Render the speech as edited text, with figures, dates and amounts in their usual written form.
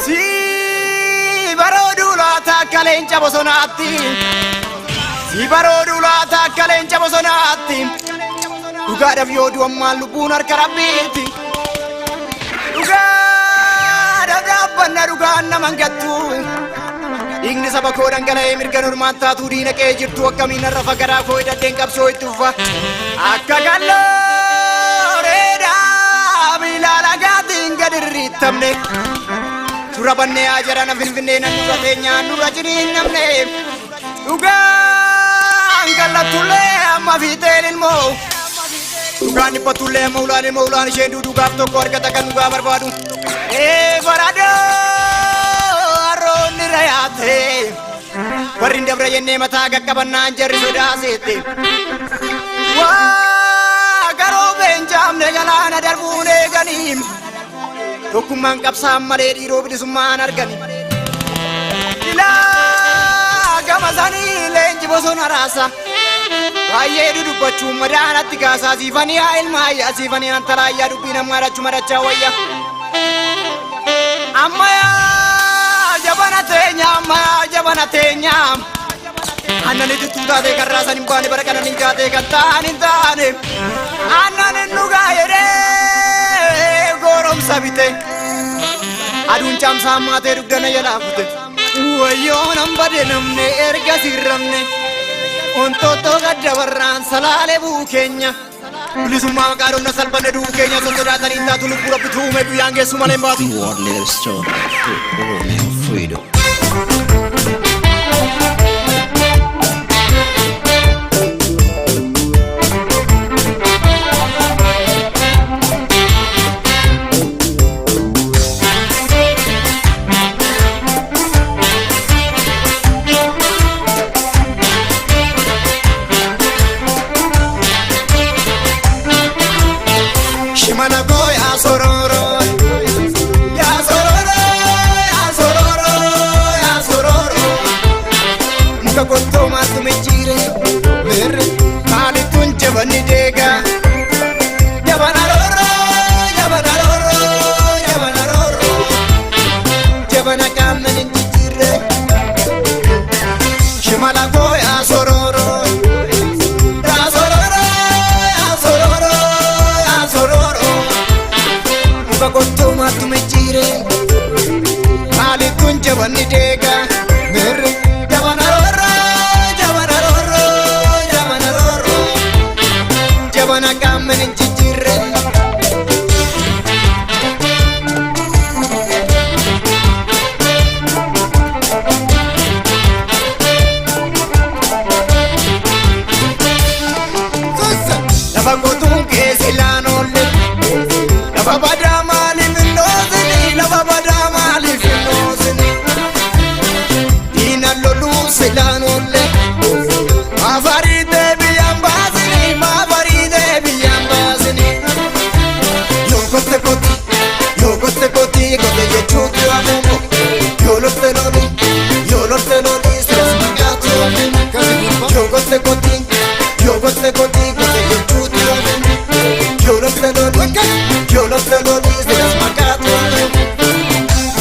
Si barodu laata kalencha bosonatti, si barodu laata kalencha bosonatti. Duga da viodu amma lubbuun harka rabbiiti. Duga da banna duga naman gattu. Igni saba koo dhangala'ee mirga normaan taatu diina qe'ee jirtu akkamiin har'a fagaraa koo hidhateen qabsoo itti ufa. Akka galloreedhaa bilaala gaatiin gad irriittamne. Dura bannee ajarana finfinnee nan dura teenyaan dura jiriin namne. Dhugaan kallatullee amma fiixeen ilmoo. Dhugaan dhiphatullee amma ulaan ilmoo ulaan isheen dhugaaf tokko argata kan dhugaa barbaadu. Baradoo harroonni rayaate. Warri dabra jennee mataa qaqqabannaan jarri sodaaseette. Waa garoo beenjaamne galaana darbuun eeganiin. Tokkummaan qabsaan malee dhiiroo bilisummaan argani. Ilaa gama sanii leenji bosona raasa. Baay'ee dudubbachuun madaanatti kaasaa siifanii haa ilmaayyaa siifanii antalaayyaa dubbii namaa dhachuu madachaa wayya. Ammayyaa jabana teenya ammayyaa jabana teenya. Aannan itittuu taatee kan raasan hin baane bara kanan hin kaatee kan ta'an hin taane. Aannan hin dhugaa jedhee goromsa bite. Aduun caamsaan maatee dugdana jalaa kute. Wayyoo nan bade namne erga sirramne. Ontoottoo gadda warraan salaalee bu'u keenya. Bilisummaa maqaa dhumna salphanne du'u keenya sosodaatanii taatu lubbuu rabbi tuume guyyaan geessu malee hin baatu. World Leader Store to Oromian Freedom. Yo no te lo